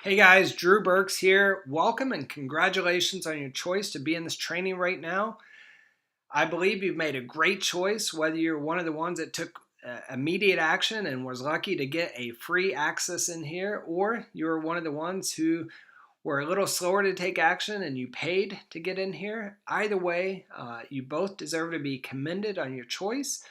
Hey guys, Drew Burks here. Welcome and congratulations on your choice to be in this training right now. I believe you've made a great choice, whether you're one of the ones that took immediate action and was lucky to get a free access in here, or you're one of the ones who were a little slower to take action and you paid to get in here. Either way, you both deserve to be commended on your choice.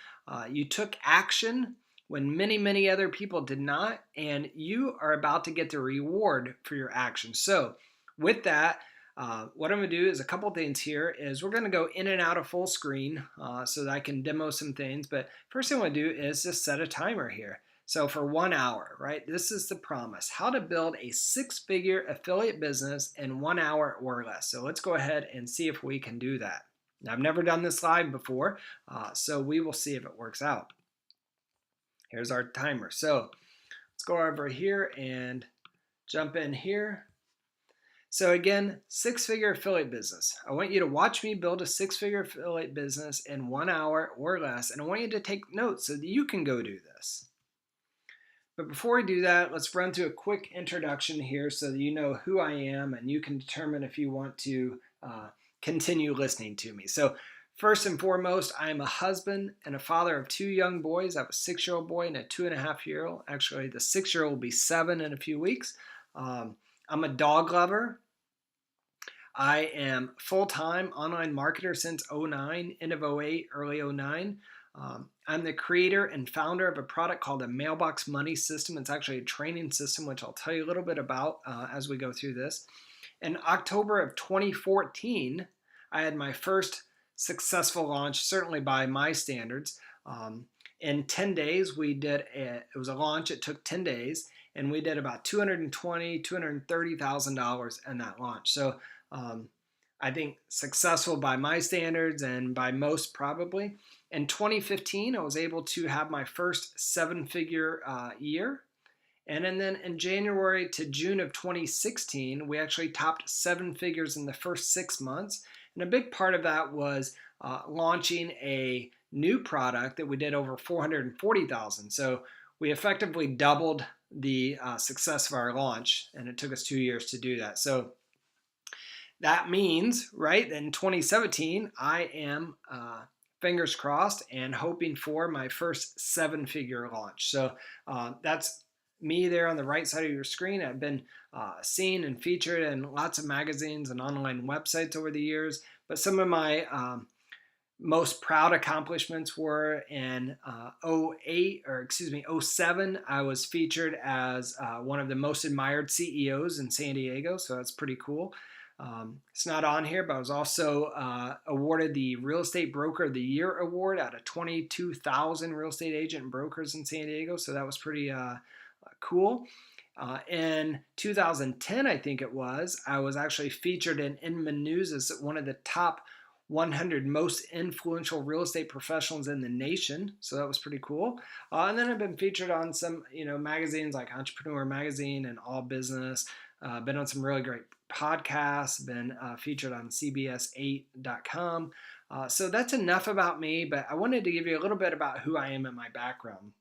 You took action when many other people did not, and you are about to get the reward for your action. So with that, what I'm going to do is a couple things here is we're going to go in and out of full screen so that I can demo some things. But first thing I want to do is just set a timer here. So for 1 hour, right, this is the promise, how to build a six-figure affiliate business in 1 hour or less. So let's go ahead and see if we can do that. Now, I've never done this live before, so we will see if it works out. Here's our timer. So let's go over here and jump in here. So again, six-figure affiliate business. I want you to watch me build a six-figure affiliate business in 1 hour or less, and I want you to take notes so that you can go do this. But before we do that, let's run through a quick introduction here so that you know who I am and you can determine if you want to continue listening to me. So first and foremost, I am a husband and a father of two young boys. I have a 6-year-old boy and a 2.5-year-old. Actually, the 6-year-old will be 7 in a few weeks. I'm a dog lover. I am full-time online marketer since 09, end of 08, early 09. I'm the creator and founder of a product called the Mailbox Money system. It's actually a training system, which I'll tell you a little bit about as we go through this. In October of 2014, I had my first successful launch, certainly by my standards. In 10 days, it was a launch. It took 10 days, and we did about $220,000, $230,000 in that launch. So I think successful by my standards and by most probably. In 2015, I was able to have my first 7-figure year. And then in January to June of 2016, we actually topped 7 figures in the first 6 months. And a big part of that was launching a new product that we did over 440,000. So we effectively doubled the success of our launch, and it took us 2 years to do that. So that means, right, in 2017, I am fingers crossed and hoping for my first 7-figure launch. So that's me there on the right side of your screen. I've been seen and featured in lots of magazines and online websites over the years, but some of my most proud accomplishments were in 07. I was featured as one of the most admired CEOs in San Diego, so that's pretty cool. It's not on here, but I was also awarded the Real Estate Broker of the Year award out of 22,000 real estate agent and brokers in San Diego, so that was pretty cool. In 2010, I think it was, I was actually featured in Inman News as one of the top 100 most influential real estate professionals in the nation, so that was pretty cool. And then I've been featured on some, magazines like Entrepreneur Magazine and All Business. Been on some really great podcasts. Been featured on CBS8.com. So that's enough about me, but I wanted to give you a little bit about who I am and my background.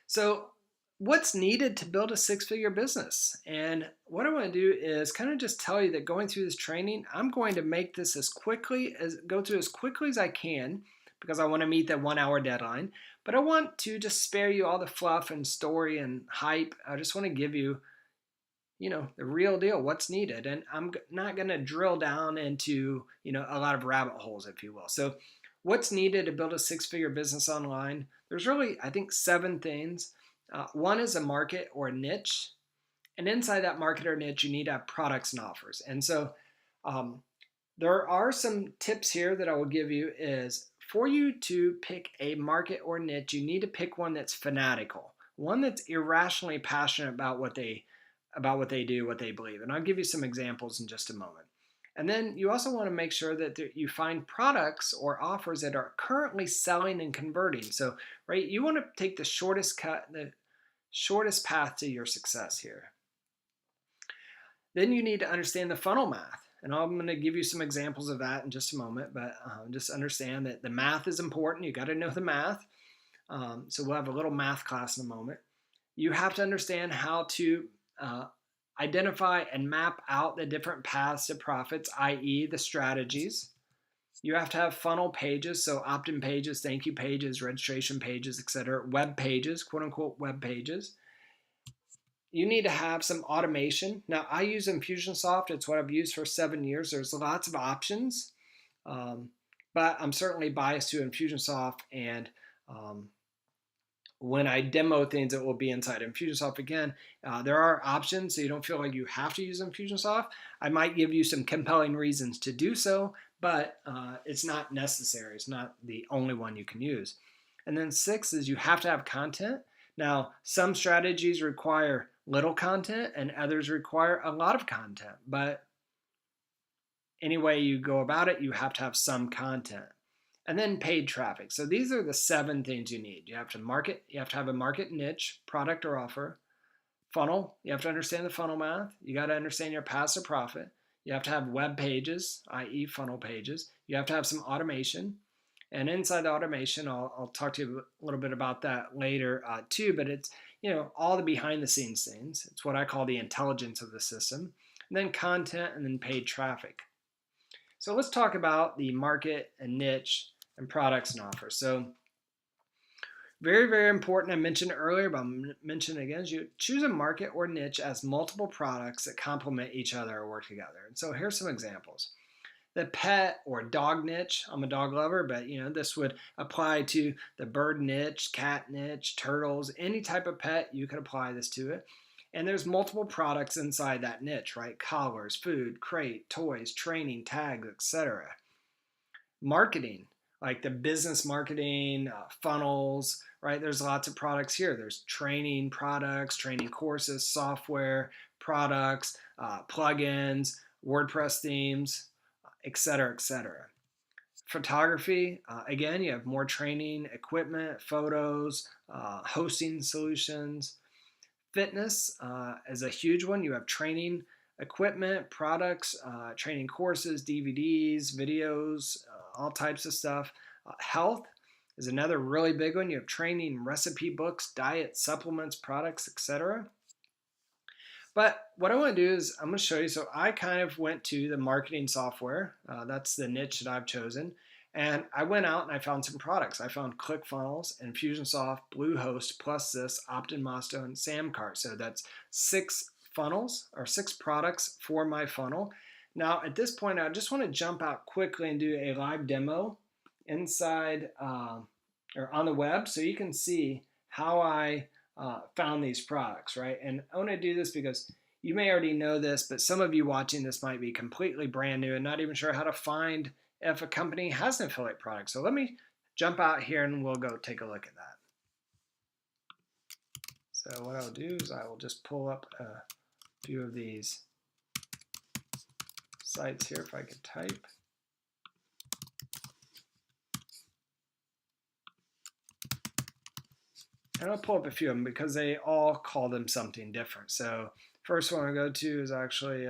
So what's needed to build a 6-figure business? And what I want to do is kind of just tell you that going through this training, I'm going to make this go through as quickly as I can because I want to meet that 1 hour deadline. But I want to just spare you all the fluff and story and hype. I just want to give you, the real deal, what's needed. And I'm not going to drill down into, a lot of rabbit holes, if you will. So what's needed to build a 6-figure business online? There's really, I think, 7 things. One is a market or a niche. And inside that market or niche, you need to have products and offers. And so there are some tips here that I will give you is for you to pick a market or niche, you need to pick one that's fanatical, one that's irrationally passionate about what they do, what they believe. And I'll give you some examples in just a moment. And then you also want to make sure that you find products or offers that are currently selling and converting. So, right, you want to take the shortest path to your success here. Then you need to understand the funnel math. And I'm going to give you some examples of that in just a moment, but just understand that the math is important. You got to know the math. So we'll have a little math class in a moment. You have to understand how to identify and map out the different paths to profits, i.e. the strategies. You have to have funnel pages, so opt-in pages, thank you pages, registration pages, etc., web pages, quote unquote web pages. You need to have some automation. Now, I use Infusionsoft. It's what I've used for 7 years. There's lots of options, but I'm certainly biased to Infusionsoft, and when I demo things, it will be inside Infusionsoft again. There are options, so you don't feel like you have to use Infusionsoft. I might give you some compelling reasons to do so, but it's not necessary. It's not the only one you can use. And then 6 is you have to have content. Now, some strategies require little content and others require a lot of content, but any way you go about it, you have to have some content. And then paid traffic. So these are the 7 things you need. You have to have a market niche, product or offer. Funnel, you have to understand the funnel math. You got to understand your path to profit. You have to have web pages, i.e. funnel pages. You have to have some automation. And inside the automation, I'll talk to you a little bit about that later too, but it's, all the behind the scenes things. It's what I call the intelligence of the system. And then content, and then paid traffic. So let's talk about the market and niche and products and offers. So very, very important. I mentioned earlier, but I'll mention it again, is you choose a market or niche as multiple products that complement each other or work together. And so here's some examples. The pet or dog niche, I'm a dog lover, but this would apply to the bird niche, cat niche, turtles, any type of pet, you could apply this to it. And there's multiple products inside that niche, right? Collars, food, crate, toys, training, tags, etc. Marketing, like the business marketing, funnels, right? There's lots of products here. There's training products, training courses, software, products, plugins, WordPress themes, etc., etc. Photography, again, you have more training, equipment, photos, hosting solutions. Fitness is a huge one. You have training equipment, products, training courses, DVDs, videos, all types of stuff. Health is another really big one. You have training, recipe books, diet, supplements, products, etc. But what I want to do is I'm going to show you. So I kind of went to the marketing software. That's the niche that I've chosen. And I went out and I found some products. I found ClickFunnels, Infusionsoft, Bluehost, PlusThis, OptinMasto, and Samcart. So that's 6 funnels or 6 products for my funnel. Now at this point, I just want to jump out quickly and do a live demo inside or on the web so you can see how I found these products, right? And I want to do this because you may already know this, but some of you watching this might be completely brand new and not even sure how to find if a company has an affiliate product. So let me jump out here and we'll go take a look at that. So what I'll do is I will just pull up a few of these sites here if I could type. And I'll pull up a few of them because they all call them something different. So first one I go to is actually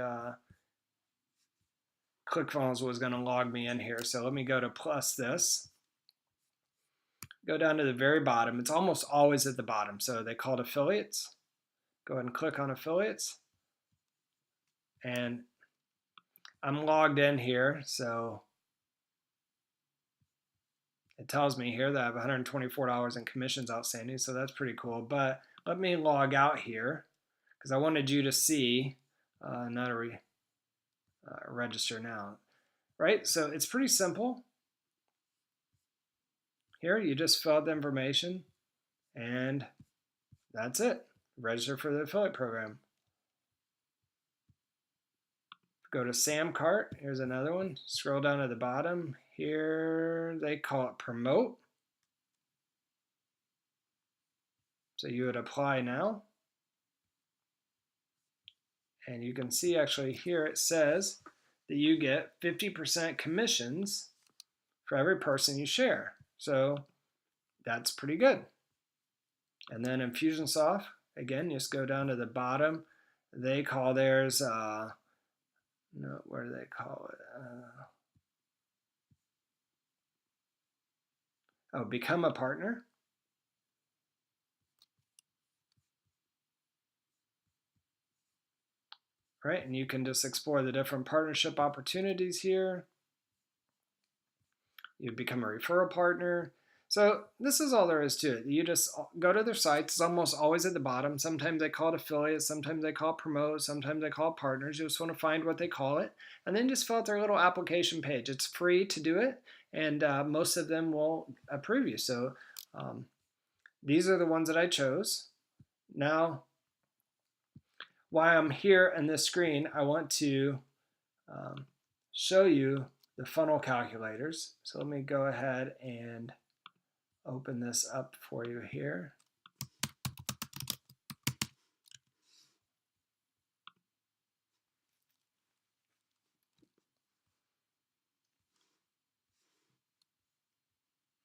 ClickFunnels was going to log me in here. So let me go to PlusThis. Go down to the very bottom. It's almost always at the bottom. So they call it affiliates. Go ahead and click on affiliates. And I'm logged in here. So it tells me here that I have $124 in commissions outstanding. So that's pretty cool. But let me log out here because I wanted you to see, not a register now, right? So it's pretty simple. Here, you just fill out the information and that's it. Register for the affiliate program. Go to Samcart. Here's another one. Scroll down to the bottom. Here they call it promote. So you would apply now. And you can see actually here it says that you get 50% commissions for every person you share. So that's pretty good. And then Infusionsoft, again, just go down to the bottom. They call theirs, no, what do they call it? Become a partner. right? And you can just explore the different partnership opportunities here. You become a referral partner. So this is all there is to it. You just go to their sites. It's almost always at the bottom. Sometimes they call it affiliates. Sometimes they call it promote. Sometimes they call it partners. You just want to find what they call it. And then just fill out their little application page. It's free to do it. And most of them will approve you. So these are the ones that I chose. Now, while I'm here on this screen, I want to show you the funnel calculators. So let me go ahead and open this up for you here.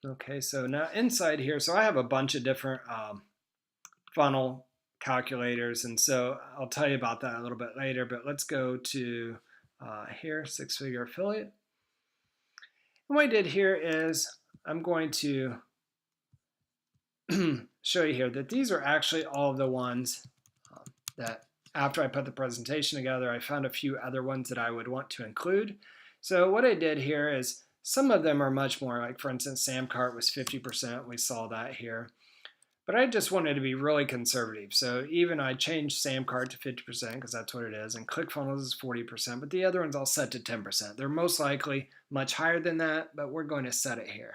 Okay, so now inside here, so I have a bunch of different funnel calculators, and so I'll tell you about that a little bit later, but let's go to here, six-figure affiliate. And what I did here is I'm going to show you here that these are actually all of the ones that after I put the presentation together, I found a few other ones that I would want to include. So what I did here is some of them are much more, like for instance, Samcart was 50%, we saw that here. But I just wanted to be really conservative. So even I changed Samcart to 50% because that's what it is, and ClickFunnels is 40%, but the other ones I'll set to 10%. They're most likely much higher than that, but we're going to set it here.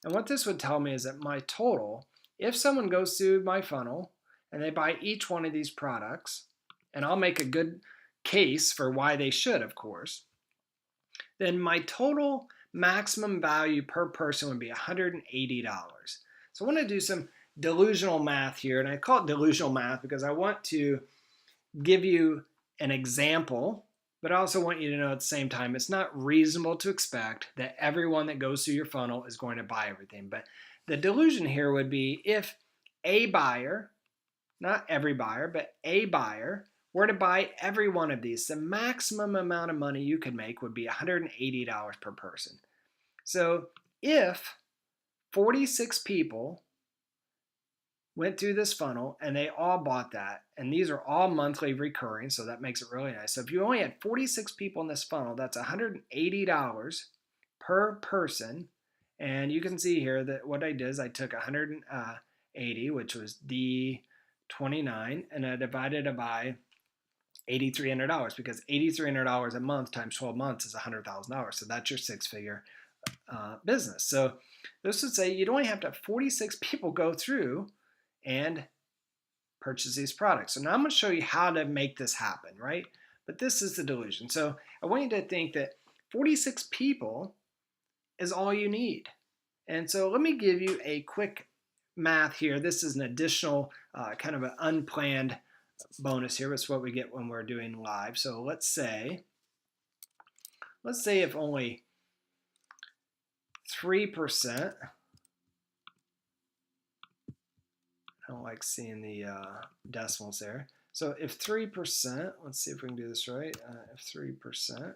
And what this would tell me is that my total, if someone goes through my funnel and they buy each one of these products, and I'll make a good case for why they should, of course, then my total maximum value per person would be $180. So I want to do some delusional math here, and I call it delusional math because I want to give you an example, but I also want you to know at the same time it's not reasonable to expect that everyone that goes through your funnel is going to buy everything. But the delusion here would be if a buyer, not every buyer, but a buyer were to buy every one of these, the maximum amount of money you could make would be $180 per person. So if 46 people went through this funnel and they all bought that, and these are all monthly recurring, so that makes it really nice. So if you only had 46 people in this funnel, that's $180 per person. And you can see here that what I did is I took 180, which was D29, and I divided it by $8,300 because $8,300 a month times 12 months is $100,000. So that's your six-figure business. So this would say you'd only have to have 46 people go through and purchase these products. So now I'm going to show you how to make this happen, right? But this is the delusion. So I want you to think that 46 people is all you need. And so let me give you a quick math here. This is an additional kind of an unplanned bonus here. It's what we get when we're doing live. So let's say if only 3%, I don't like seeing the decimals there. So if 3%, let's see if we can do this right. If 3%,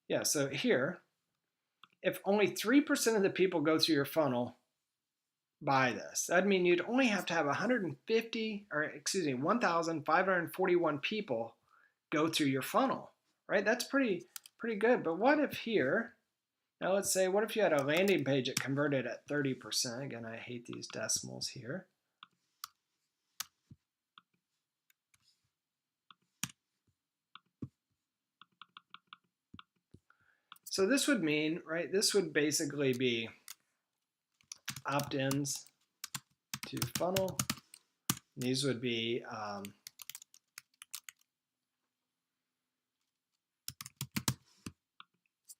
yeah, so here, if only 3% of the people go through your funnel buy this, that'd mean you'd only have to have 1,541 people go through your funnel, right? That's pretty good. But what if here, now let's say, what if you had a landing page that converted at 30%? Again, I hate these decimals here. So this would mean, right, this would basically be opt-ins to funnel. These would be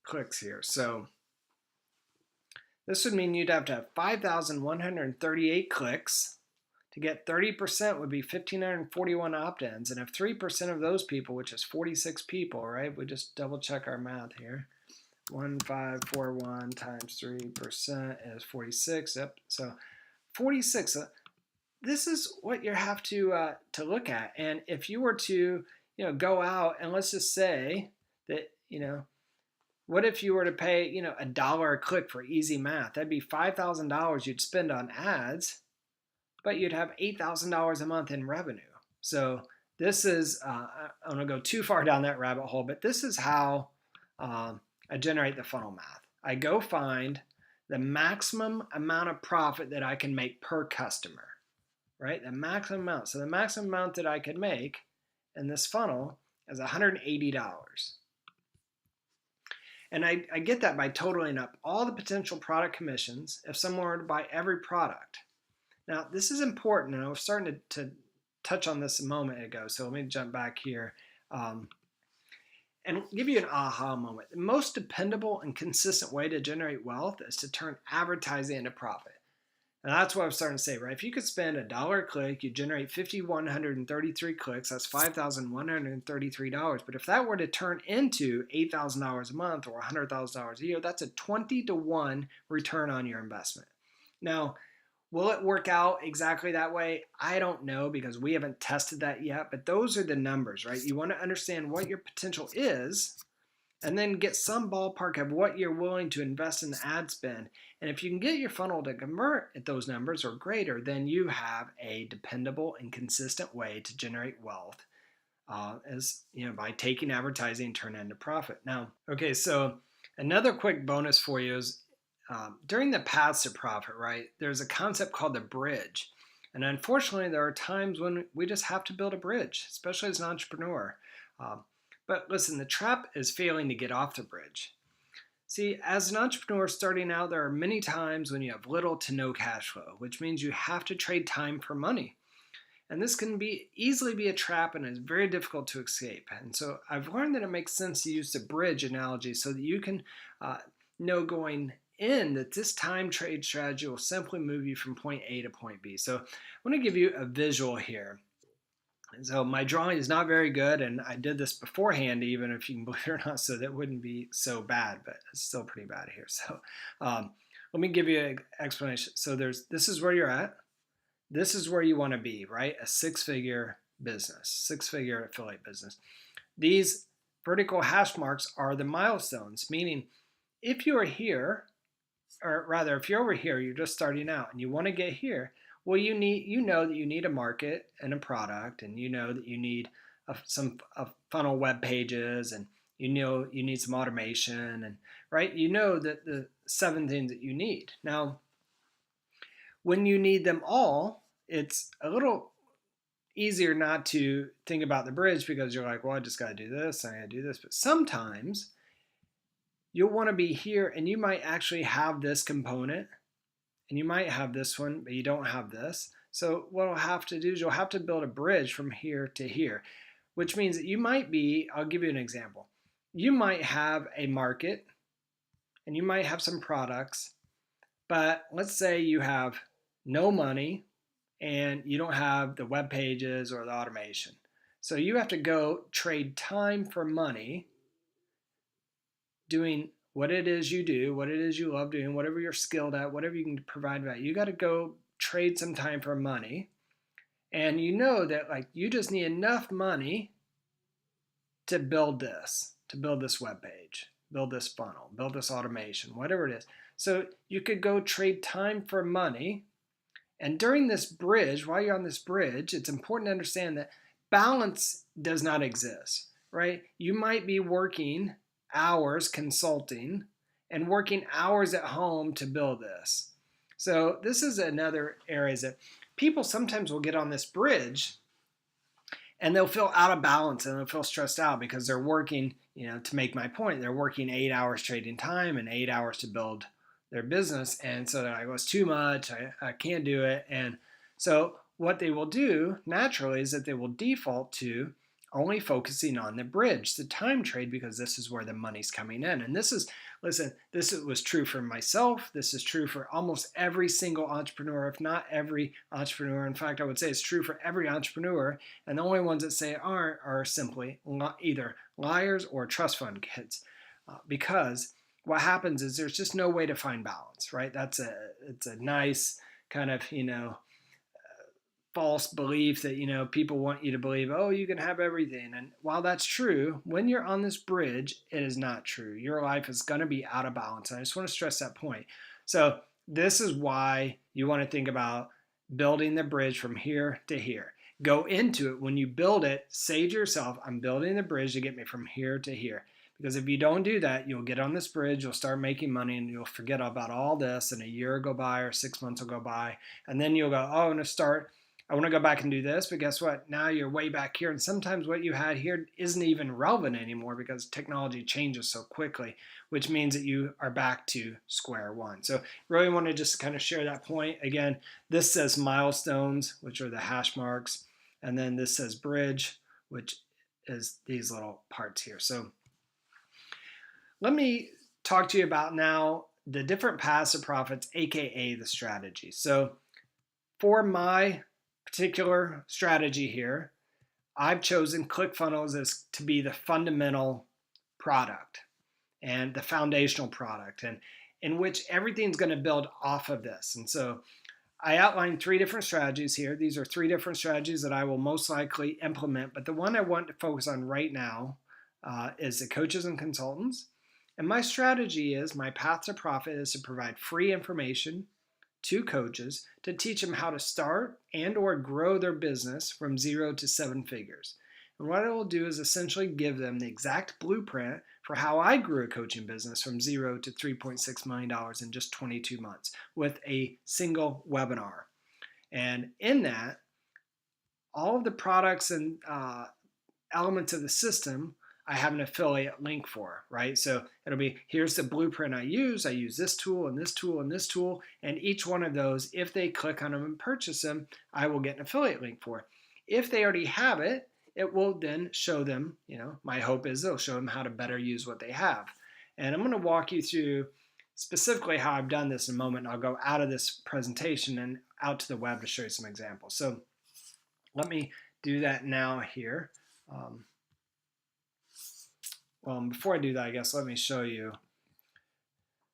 clicks here. So this would mean you'd have to have 5,138 clicks. To get 30% would be 1,541 opt-ins. And if 3% of those people, which is 46 people, right? We just double check our math here. 1,541 times 3% is 46. Yep. So 46. This is what you have to look at. And if you were to, go out and let's just say that, what if you were to pay, $1 a click for easy math? That'd be $5,000 you'd spend on ads but you'd have $8,000 a month in revenue. So this is, I don't want to go too far down that rabbit hole, but this is how I generate the funnel math. I go find the maximum amount of profit that I can make per customer, right? The maximum amount. So the maximum amount that I could make in this funnel is $180. And I get that by totaling up all the potential product commissions if someone were to buy every product. Now, this is important, and I was starting to touch on this a moment ago, so let me jump back here and give you an aha moment. The most dependable and consistent way to generate wealth is to turn advertising into profit. And that's what I'm starting to say, right? If you could spend $1 a click, you generate 5,133 clicks, that's $5,133. But if that were to turn into $8,000 a month or $100,000 a year, that's a 20-to-1 return on your investment. Now, will it work out exactly that way? I don't know, because we haven't tested that yet, but those are the numbers, right? You want to understand what your potential is and then get some ballpark of what you're willing to invest in the ad spend. And if you can get your funnel to convert at those numbers or greater, then you have a dependable and consistent way to generate wealth, by taking advertising and turn it into profit. Now, okay, so another quick bonus for you is during the paths to profit, right, there's a concept called the bridge. And unfortunately, there are times when we just have to build a bridge, especially as an entrepreneur. But listen, the trap is failing to get off the bridge. See, as an entrepreneur starting out, there are many times when you have little to no cash flow, which means you have to trade time for money. And this can easily be a trap and is very difficult to escape. And so I've learned that it makes sense to use the bridge analogy so that you can know going in that this time trade strategy will simply move you from point A to point B. So I want to give you a visual here. So my drawing is not very good, and I did this beforehand, even if you can believe it or not, so that wouldn't be so bad, but it's still pretty bad here. So let me give you an explanation. So this is where you're at. This is where you want to be, right? A six-figure business, six-figure affiliate business. These vertical hash marks are the milestones, meaning if you are here, or rather, if you're over here, you're just starting out and you want to get here, well, you know that you need a market and a product, and you know that you need some funnel web pages, and you know you need some automation, and right, you know that the 7 things that you need. Now, when you need them all, it's a little easier not to think about the bridge, because you're like, well, I just got to do this, I got to do this. But sometimes you'll want to be here, and you might actually have this component, and you might have this one, but you don't have this. So what you'll have to do is you'll have to build a bridge from here to here, which means that you might be, I'll give you an example. You might have a market and you might have some products, but let's say you have no money and you don't have the web pages or the automation. So you have to go trade time for money doing what it is you do, what it is you love doing, whatever you're skilled at, whatever you can provide value. You got to go trade some time for money. And you know that you just need enough money to build this web page, build this funnel, build this automation, whatever it is. So you could go trade time for money. And during this bridge, while you're on this bridge, it's important to understand that balance does not exist, right? You might be working hours consulting and working hours at home to build this. So this is another area that people sometimes will get on this bridge and they'll feel out of balance and they'll feel stressed out because they're working, to make my point, they're working 8 hours trading time and 8 hours to build their business. And so they're like, well, it's too much, I can't do it. And so what they will do naturally is that they will default to only focusing on the bridge, the time trade, because this is where the money's coming in. And this was true for myself. This is true for almost every single entrepreneur, if not every entrepreneur. In fact, I would say it's true for every entrepreneur. And the only ones that say aren't are simply either liars or trust fund kids. Because what happens is there's just no way to find balance, right? It's a nice kind of, false belief that people want you to believe, oh, you can have everything. And while that's true, when you're on this bridge, it is not true. Your life is going to be out of balance. And I just want to stress that point. So this is why you want to think about building the bridge from here to here. Go into it. When you build it, say to yourself, I'm building the bridge to get me from here to here. Because if you don't do that, you'll get on this bridge, you'll start making money, and you'll forget about all this, and a year will go by or 6 months will go by. And then you'll go, oh, I want to go back and do this, but guess what? Now you're way back here. And sometimes what you had here isn't even relevant anymore because technology changes so quickly, which means that you are back to square one. So really want to just kind of share that point. Again, this says milestones, which are the hash marks. And then this says bridge, which is these little parts here. So let me talk to you about now the different paths to profits, aka the strategy. So for my particular strategy here, I've chosen ClickFunnels as to be the fundamental product and the foundational product, and in which everything's going to build off of this. And so I outlined 3 different strategies here. These are 3 different strategies that I will most likely implement, but the one I want to focus on right now is the coaches and consultants. And my strategy is, my path to profit is to provide free information to coaches to teach them how to start and or grow their business from 0 to 7 figures. And what I will do is essentially give them the exact blueprint for how I grew a coaching business from 0 to $3.6 million in just 22 months with a single webinar. And in that, all of the products and elements of the system I have an affiliate link for, right? So it'll be, here's the blueprint I use this tool and this tool and this tool, and each one of those, if they click on them and purchase them, I will get an affiliate link for. If they already have it, it will then show them, my hope is it'll show them how to better use what they have. And I'm going to walk you through specifically how I've done this in a moment. I'll go out of this presentation and out to the web to show you some examples. So let me do that now here. Well, before I do that, I guess let me show you.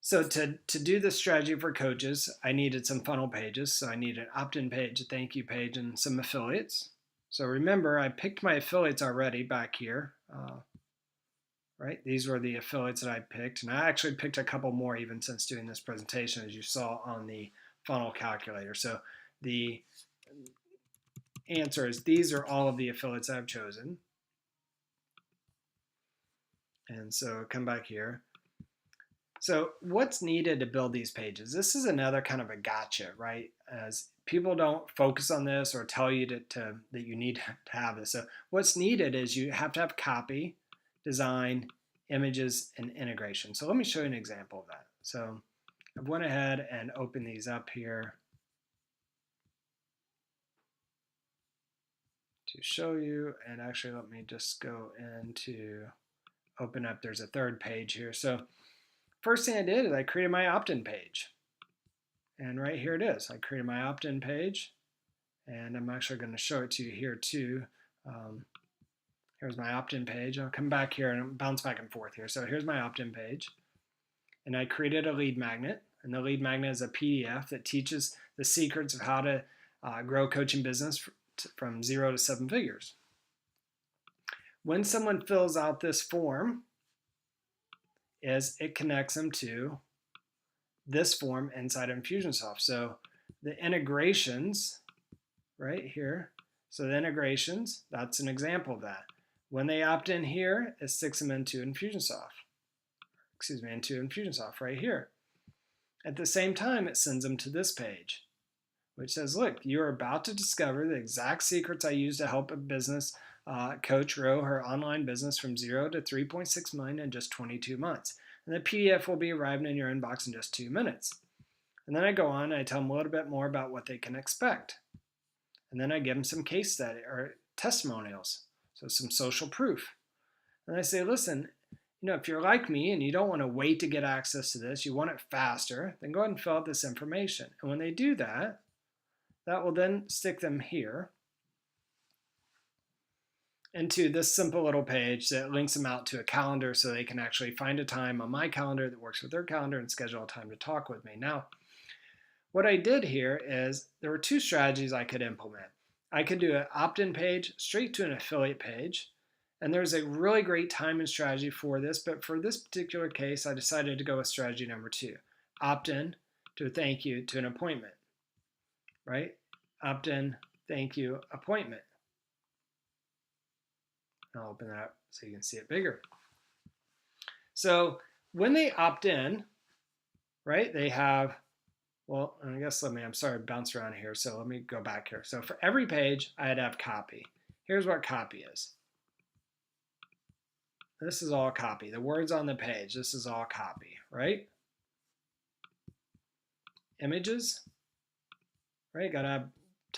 So to do this strategy for coaches, I needed some funnel pages. So I need an opt-in page, a thank you page, and some affiliates. So remember, I picked my affiliates already back here. Right? These were the affiliates that I picked. And I actually picked a couple more even since doing this presentation, as you saw on the funnel calculator. So the answer is these are all of the affiliates I've chosen. And so come back here. So what's needed to build these pages? This is another kind of a gotcha, right? As people don't focus on this or tell you that you need to have this. So what's needed is you have to have copy, design, images, and integration. So let me show you an example of that. So I went ahead and opened these up here to show you. And actually, let me just go into open up, there's a third page here. So first thing I did is I created my opt-in page. And right here it is. I created my opt-in page. And I'm actually going to show it to you here too. Here's my opt-in page. I'll come back here and bounce back and forth here. So here's my opt-in page. And I created a lead magnet. And the lead magnet is a PDF that teaches the secrets of how to grow a coaching business from 0 to 7 figures. When someone fills out this form, it connects them to this form inside of Infusionsoft. So the integrations right here. So the integrations, that's an example of that. When they opt in here, it sticks them into Infusionsoft. Into Infusionsoft right here. At the same time, it sends them to this page, which says, look, you're about to discover the exact secrets I use to help a business coach grow her online business from 0 to 3.6 million in just 22 months. And the PDF will be arriving in your inbox in just 2 minutes. And then I go on and I tell them a little bit more about what they can expect. And then I give them some case study or testimonials, so some social proof. And I say, listen, if you're like me and you don't want to wait to get access to this, you want it faster, then go ahead and fill out this information. And when they do that, that will then stick them here into this simple little page that links them out to a calendar so they can actually find a time on my calendar that works with their calendar and schedule a time to talk with me. Now, what I did here is there were 2 strategies I could implement. I could do an opt-in page straight to an affiliate page, and there's a really great timing strategy for this, but for this particular case, I decided to go with strategy number 2, opt-in to a thank you to an appointment, right? opt-in thank you appointment. I'll open that up so you can see it bigger. So when they opt in, right, they have, well, I guess I'm sorry, bounce around here. So let me go back here. So for every page, I'd have copy. Here's what copy is. This is all copy. The words on the page, this is all copy, right? Images, right? Gotta have,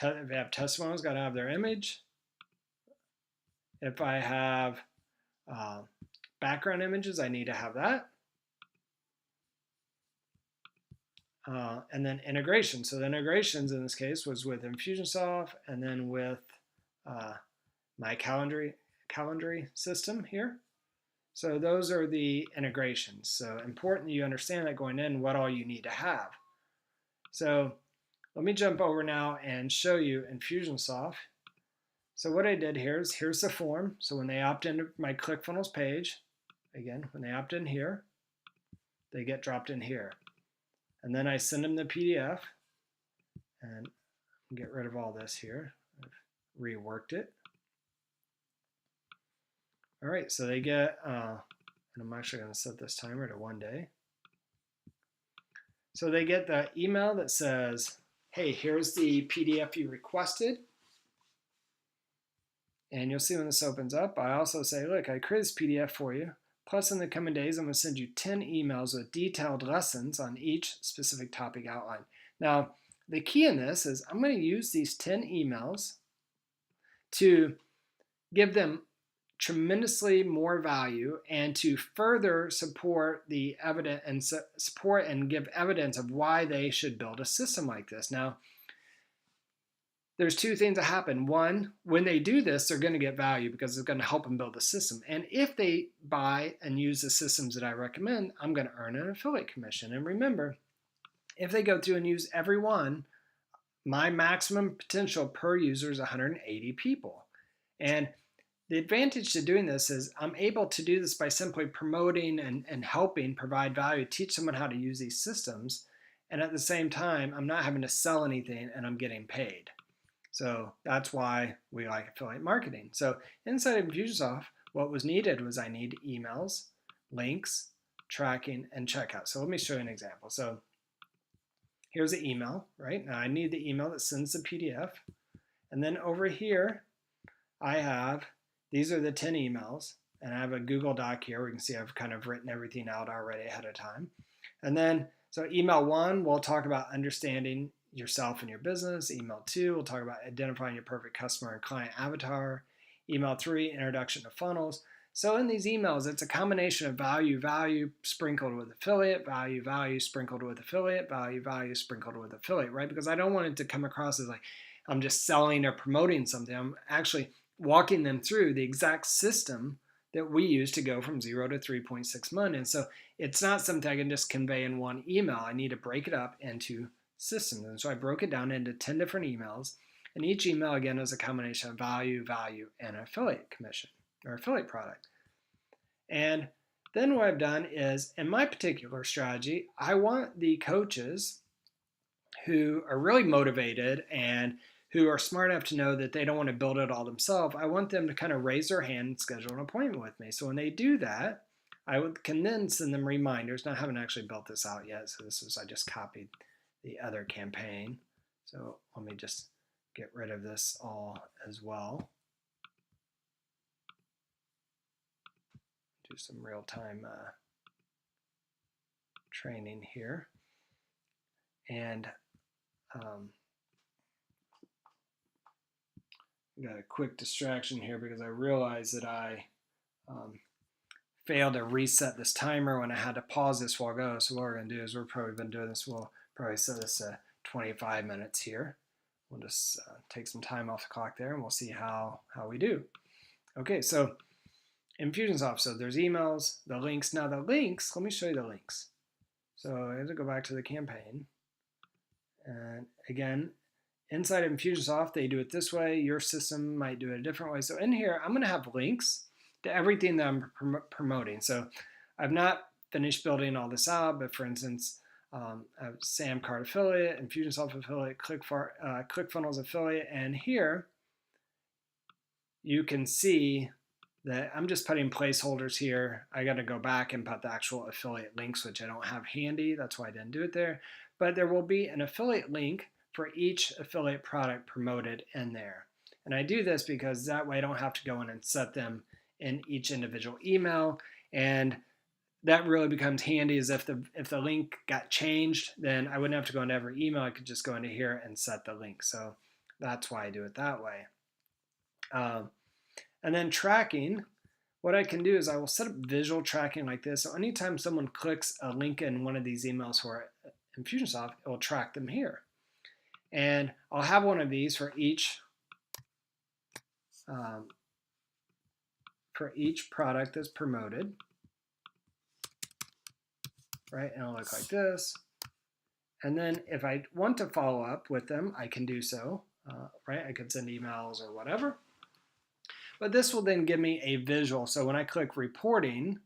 if I have testimonials, gotta have their image. If I have background images, I need to have that. And then integration. So the integrations in this case was with Infusionsoft and then with my Calendly system here. So those are the integrations. So important that you understand that going in, what all you need to have. So let me jump over now and show you Infusionsoft. So what I did here is, here's the form. So when they opt into my ClickFunnels page, again, when they opt in here, they get dropped in here. And then I send them the PDF and get rid of all this here. I've reworked it. All right, so they get, and I'm actually going to set this timer to 1 day. So they get the email that says, hey, here's the PDF you requested. And you'll see when this opens up, I also say, look, I created this PDF for you. Plus in the coming days, I'm going to send you 10 emails with detailed lessons on each specific topic outlined. Now, the key in this is I'm going to use these 10 emails to give them tremendously more value and to further support the evidence and support and give evidence of why they should build a system like this. Now, there's two things that happen. One, when they do this, they're going to get value because it's going to help them build a system. And if they buy and use the systems that I recommend, I'm going to earn an affiliate commission. And remember, if they go through and use every one, my maximum potential per user is 180 people. And the advantage to doing this is I'm able to do this by simply promoting and helping provide value, teach someone how to use these systems. And at the same time, I'm not having to sell anything and I'm getting paid. So that's why we like affiliate marketing. So inside of Infusionsoft, what was needed was I need emails, links, tracking, and checkout. So let me show you an example. So here's the email, right? Now I need the email that sends the PDF. And then over here, I have, these are the 10 emails. And I have a Google Doc here. We can see I've kind of written everything out already ahead of time. And then, so email 1, we'll talk about understanding yourself and your business. Email 2, we'll talk about identifying your perfect customer and client avatar. Email 3, introduction to funnels. So in these emails, it's a combination of value sprinkled with affiliate, value sprinkled with affiliate, value sprinkled with affiliate, right? Because I don't want it to come across as like I'm just selling or promoting something. I'm actually walking them through the exact system that we use to go from 0 to 3.6 million. And so it's not something I can just convey in one email. I need to break it up into systems. And so I broke it down into 10 different emails. And each email, again, is a combination of value, and affiliate commission or affiliate product. And then what I've done is, in my particular strategy, I want the coaches who are really motivated and who are smart enough to know that they don't want to build it all themselves. I want them to kind of raise their hand and schedule an appointment with me. So when they do that, can then send them reminders. Now I haven't actually built this out yet, so I just copied the other campaign. So let me just get rid of this all as well. Do some real-time training here. And got a quick distraction here because I realized that I failed to reset this timer when I had to pause this while ago. So what we're going to do is we've probably been doing this. We'll probably set this to 25 minutes here. We'll just take some time off the clock there and we'll see how we do. Okay, so Infusionsoft, so there's emails, the links. Now the links, let me show you the links. So I have to go back to the campaign. And again, inside of Infusionsoft, they do it this way. Your system might do it a different way. So in here, I'm going to have links to everything that I'm promoting. So I've not finished building all this out, but for instance, SamCart affiliate, Infusionsoft affiliate, ClickFunnels affiliate, and here you can see that I'm just putting placeholders here. I got to go back and put the actual affiliate links, which I don't have handy. That's why I didn't do it there. But there will be an affiliate link for each affiliate product promoted in there. And I do this because that way I don't have to go in and set them in each individual email. And that really becomes handy is if the link got changed, then I wouldn't have to go into every email. I could just go into here and set the link. So that's why I do it that way. And then tracking, what I can do is I will set up visual tracking like this. So anytime someone clicks a link in one of these emails for Infusionsoft, it will track them here. And I'll have one of these for each product that's promoted, right? And it'll look like this. And then if I want to follow up with them, I can do so, right? I could send emails or whatever. But this will then give me a visual. So when I click reporting,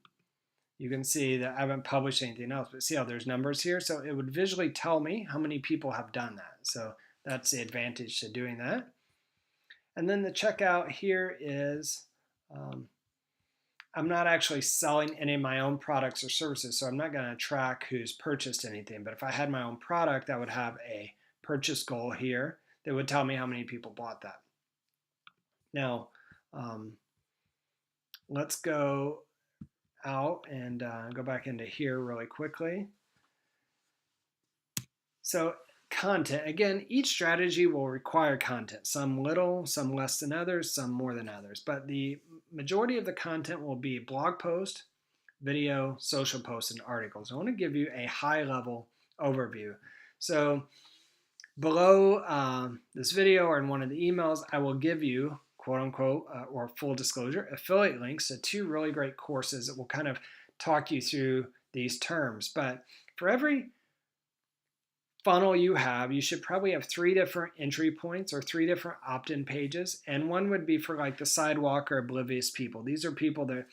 you can see that I haven't published anything else, but see how there's numbers here? So it would visually tell me how many people have done that. So that's the advantage to doing that. And then the checkout here is, I'm not actually selling any of my own products or services, so I'm not going to track who's purchased anything. But if I had my own product, I would have a purchase goal here that would tell me how many people bought that. Now, let's go out and go back into here really quickly. So content, again, each strategy will require content, some little, some less than others, some more than others, but the majority of the content will be blog post, video, social posts, and articles. I want to give you a high level overview. So below this video or in one of the emails, I will give you quote unquote, or full disclosure, affiliate links to 2 really great courses that will kind of talk you through these terms. But for every funnel you have, you should probably have 3 different entry points or 3 different opt-in pages. And one would be for like the sidewalk or oblivious people. These are people that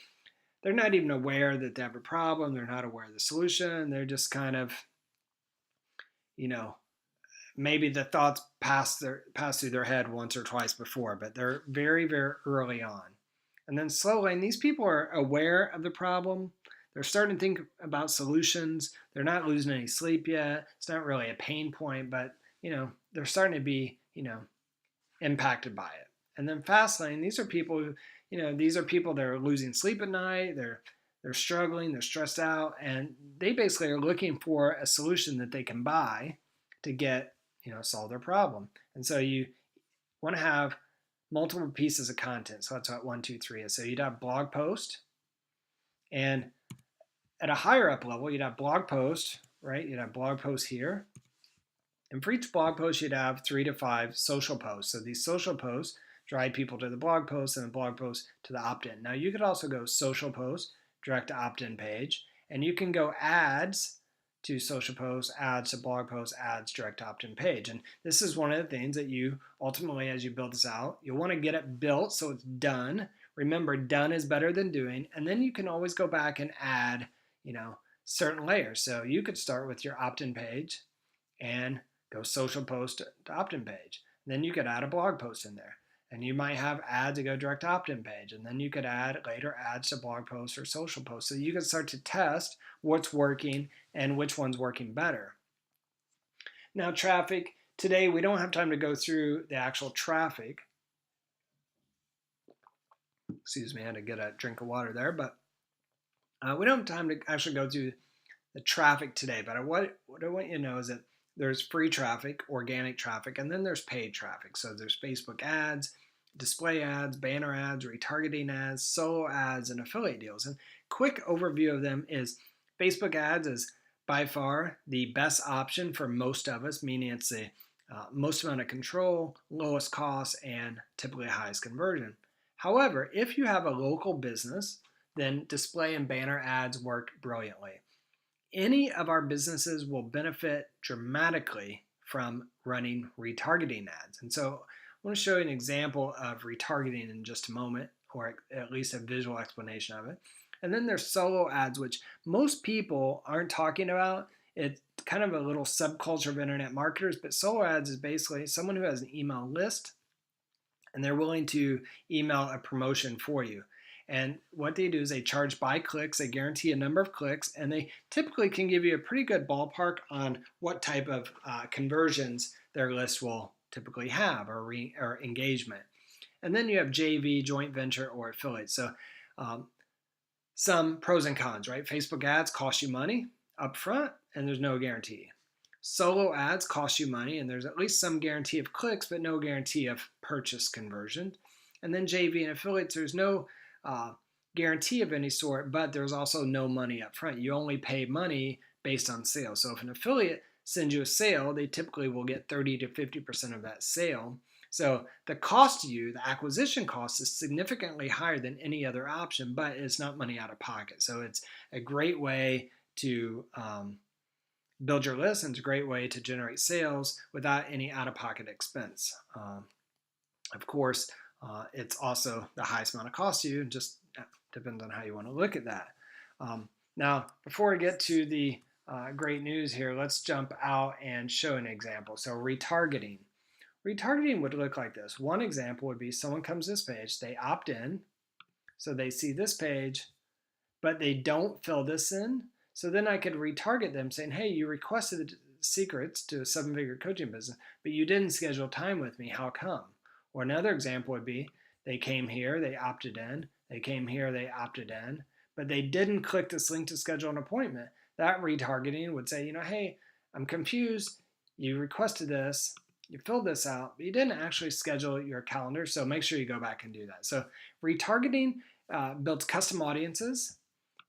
they're not even aware that they have a problem. They're not aware of the solution. They're just kind of, maybe the thoughts pass through their head once or twice before, but they're very, very early on. And then slowly, and these people are aware of the problem. They're starting to think about solutions. They're not losing any sleep yet. It's not really a pain point, but they're starting to be impacted by it. And then fast lane, these are people who, these are people that are losing sleep at night. They're struggling. They're stressed out, and they basically are looking for a solution that they can buy to get solve their problem. And so you want to have multiple pieces of content. So that's what 1, 2, 3 is. So you'd have blog post, and at a higher up level, you'd have blog post, right? You'd have blog posts here. And for each blog post, you'd have 3 to 5 social posts. So these social posts drive people to the blog post and the blog post to the opt-in. Now you could also go social post, direct to opt-in page, and you can go ads to social posts, ads to blog posts, ads, direct opt-in page. And this is one of the things that you ultimately, as you build this out, you'll want to get it built so it's done. Remember, done is better than doing. And then you can always go back and add, certain layers. So you could start with your opt-in page and go social post to opt-in page. And then you could add a blog post in there. And you might have ads to go direct opt-in page. And then you could add later ads to blog posts or social posts. So you can start to test what's working and which one's working better. Now traffic, today we don't have time to go through the actual traffic. Excuse me, I had to get a drink of water there, but we don't have time to actually go through the traffic today. But what I want you to know is that there's free traffic, organic traffic, and then there's paid traffic. So there's Facebook ads, display ads, banner ads, retargeting ads, solo ads, and affiliate deals. And quick overview of them is Facebook ads is by far the best option for most of us, meaning it's the most amount of control, lowest cost, and typically highest conversion. However, if you have a local business, then display and banner ads work brilliantly. Any of our businesses will benefit dramatically from running retargeting ads. And so I want to show you an example of retargeting in just a moment, or at least a visual explanation of it. And then there's solo ads, which most people aren't talking about, It's kind of a little subculture of internet marketers, but solo ads is basically someone who has an email list and they're willing to email a promotion for you. And what they do is they charge by clicks, they guarantee a number of clicks, and they typically can give you a pretty good ballpark on what type of conversions their list will typically have or engagement. And then you have JV, joint venture, or affiliate. So some pros and cons, right? Facebook ads cost you money up front, and there's no guarantee. Solo ads cost you money, and there's at least some guarantee of clicks, but no guarantee of purchase conversion. And then JV and affiliates, there's no guarantee of any sort, but there's also no money up front. You only pay money based on sales. So if an affiliate sends you a sale, they typically will get 30 to 50% of that sale. So the cost to you, the acquisition cost, is significantly higher than any other option, but it's not money out of pocket. So it's a great way to build your list, and it's a great way to generate sales without any out-of-pocket expense. Of course, it's also the highest amount of cost to you. Just depends on how you want to look at that. Now, before we get to the great news here, let's jump out and show an example. So retargeting. Retargeting would look like this. One example would be someone comes to this page, they opt in, so they see this page, but they don't fill this in. So then I could retarget them saying, hey, you requested secrets to a 7-figure coaching business, but you didn't schedule time with me. How come? Or another example would be they came here, they opted in. They came here, they opted in, but they didn't click this link to schedule an appointment. That retargeting would say, hey, I'm confused. You requested this, you filled this out, but you didn't actually schedule your calendar, so make sure you go back and do that. So retargeting builds custom audiences,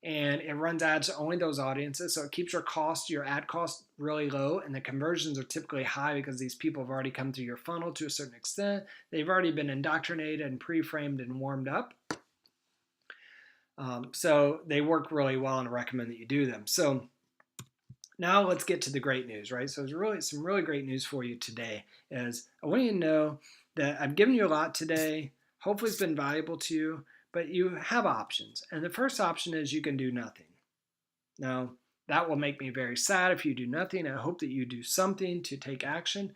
and it runs ads to only those audiences, so it keeps your ad cost really low, and the conversions are typically high because these people have already come through your funnel to a certain extent. They've already been indoctrinated and pre-framed and warmed up. So they work really well, and I recommend that you do them. So now let's get to the great news, right? So there's some really great news for you today. Is I want you to know that I've given you a lot today. Hopefully it's been valuable to you, but you have options. And the first option is you can do nothing. Now, that will make me very sad if you do nothing. I hope that you do something to take action.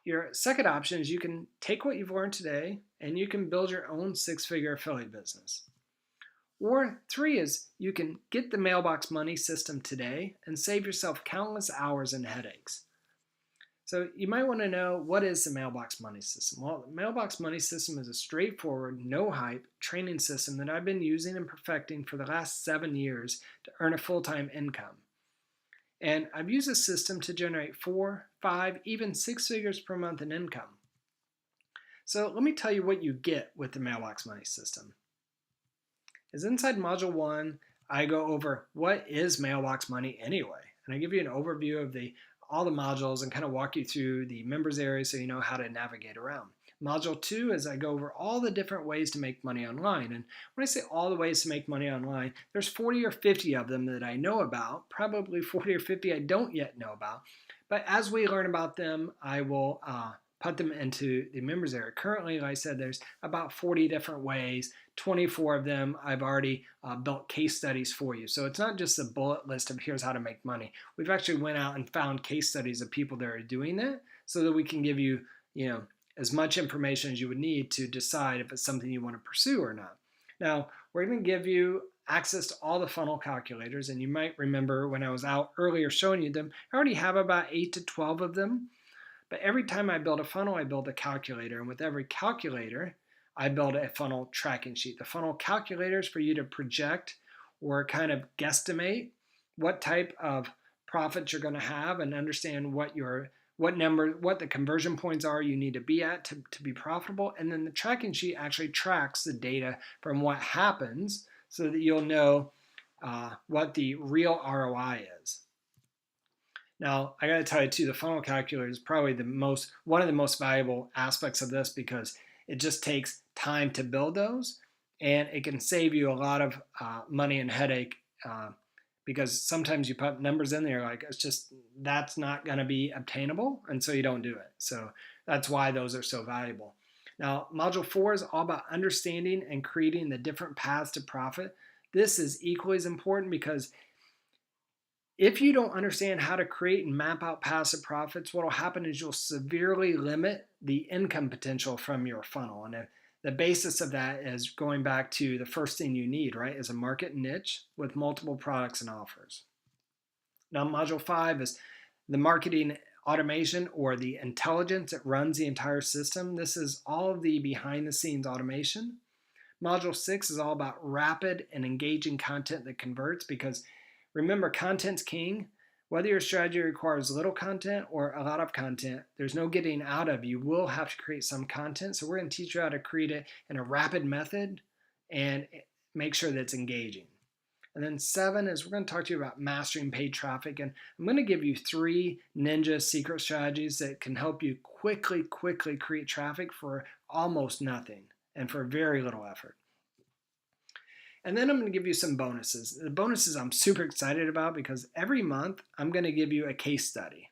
Your second option is you can take what you've learned today and you can build your own 6-figure affiliate business. Or 3 is you can get the Mailbox Money system today and save yourself countless hours and headaches. So you might want to know, what is the Mailbox Money system? Well, the Mailbox Money system is a straightforward, no hype training system that I've been using and perfecting for the last 7 years to earn a full-time income. And I've used this system to generate 4, 5, even 6 figures per month in income. So let me tell you what you get with the Mailbox Money system. Is inside Module 1, I go over what is Mailbox Money anyway. And I give you an overview of all the modules and kind of walk you through the members area so you know how to navigate around. Module 2 is I go over all the different ways to make money online. And when I say all the ways to make money online, there's 40 or 50 of them that I know about, probably 40 or 50 I don't yet know about. But as we learn about them, I will put them into the members area. Currently, like I said, there's about 40 different ways. 24 of them I've already built case studies for you. So it's not just a bullet list of here's how to make money. We've actually went out and found case studies of people that are doing that so that we can give you, as much information as you would need to decide if it's something you want to pursue or not. Now, we're going to give you access to all the funnel calculators, and you might remember when I was out earlier showing you them, I already have about 8 to 12 of them. But every time I build a funnel, I build a calculator, and with every calculator, I build a funnel tracking sheet. The funnel calculator is for you to project or kind of guesstimate what type of profits you're going to have and understand what the conversion points are you need to be at to be profitable. And then the tracking sheet actually tracks the data from what happens so that you'll know what the real ROI is. Now, I got to tell you too, the funnel calculator is probably one of the most valuable aspects of this because it just takes time to build those, and it can save you a lot of money and headache because sometimes you put numbers in there like that's not going to be obtainable, and so you don't do it. So that's why those are so valuable. Now, Module 4 is all about understanding and creating the different paths to profit. This is equally as important because If you don't understand how to create and map out passive profits, what will happen is you'll severely limit the income potential from your funnel. And the basis of that is going back to the first thing you need, right, is a market niche with multiple products and offers. Now, module 5 is the marketing automation, or the intelligence that runs the entire system. This is all of the behind the scenes automation. Module 6 is all about rapid and engaging content that converts, because remember, content's king. Whether your strategy requires little content or a lot of content, there's no getting out of. You will have to create some content. So we're going to teach you how to create it in a rapid method and make sure that it's engaging. And then 7 is we're going to talk to you about mastering paid traffic. And I'm going to give you 3 ninja secret strategies that can help you quickly create traffic for almost nothing and for very little effort. And then I'm going to give you some bonuses. The bonuses I'm super excited about, because every month I'm going to give you a case study.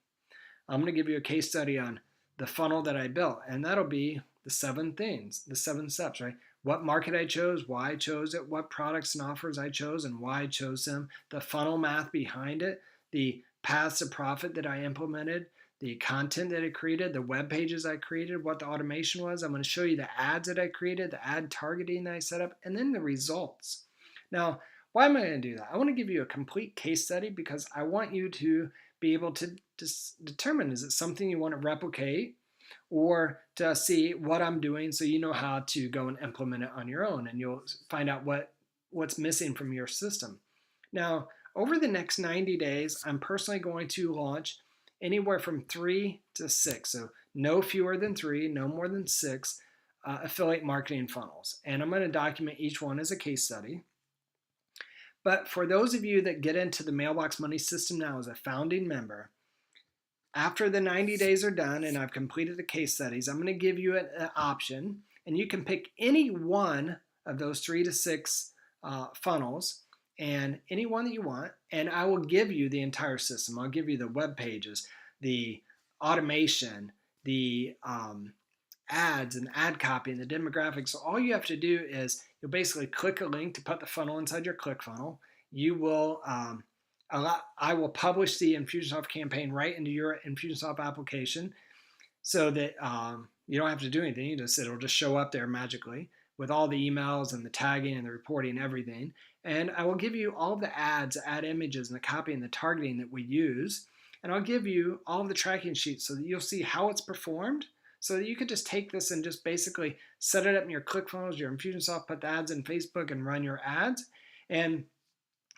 I'm going to give you a case study on the funnel that I built, and that'll be the 7 things, the 7 steps, right? What market I chose, why I chose it, what products and offers I chose and why I chose them, the funnel math behind it, the paths to profit that I implemented, the content that I created, the web pages I created, what the automation was. I'm going to show you the ads that I created, the ad targeting that I set up, and then the results. Now, why am I going to do that? I want to give you a complete case study because I want you to be able to determine, is it something you want to replicate, or to see what I'm doing so you know how to go and implement it on your own, and you'll find out what's missing from your system. Now, over the next 90 days, I'm personally going to launch anywhere from 3 to 6. So no fewer than 3, no more than 6 affiliate marketing funnels. And I'm going to document each one as a case study. But for those of you that get into the Mailbox Money system now as a founding member, after the 90 days are done and I've completed the case studies, I'm going to give you an option, and you can pick any one of those 3 to 6 funnels, and any one that you want, and I will give you the entire system. I'll give you the web pages, the automation, the ads and ad copy and the demographics. So all you have to do is you'll basically click a link to put the funnel inside your ClickFunnels. You will I will publish the Infusionsoft campaign right into your Infusionsoft application, so that you don't have to do anything. It'll just show up there magically with all the emails and the tagging and the reporting and everything. And I will give you all of the ads, ad images, and the copy and the targeting that we use. And I'll give you all of the tracking sheets so that you'll see how it's performed, so that you could just take this and just basically set it up in your ClickFunnels, your Infusionsoft, put the ads in Facebook and run your ads. And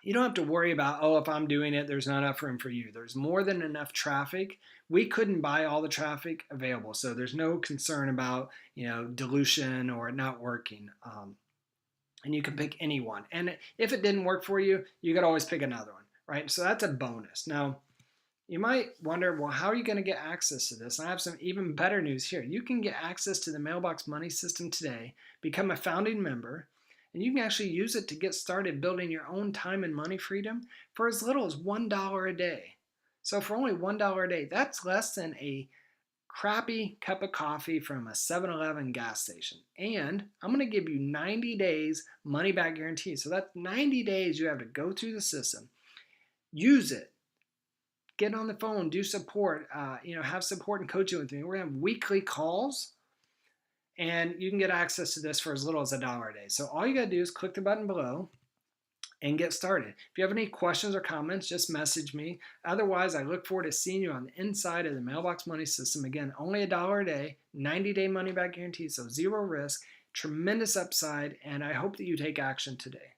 you don't have to worry about, if I'm doing it, there's not enough room for you. There's more than enough traffic. We couldn't buy all the traffic available, so there's no concern about dilution or it not working. And you can pick any one. And if it didn't work for you, you could always pick another one, right? So that's a bonus. Now, you might wonder, well, how are you going to get access to this? And I have some even better news here. You can get access to the Mailbox Money system today, become a founding member, and you can actually use it to get started building your own time and money freedom for as little as $1 a day. So for only $1 a day, that's less than a crappy cup of coffee from a 7-Eleven gas station. And I'm going to give you 90 days money back guarantee. So that's 90 days you have to go through the system, use it, get on the phone, do support, have support and coaching with me. We're going to have weekly calls, and you can get access to this for as little as $1 a day. So all you got to do is click the button below and get started. If you have any questions or comments, just message me. Otherwise, I look forward to seeing you on the inside of the Mailbox Money system. Again, only $1 a day, 90-day money back guarantee, so zero risk, tremendous upside, and I hope that you take action today.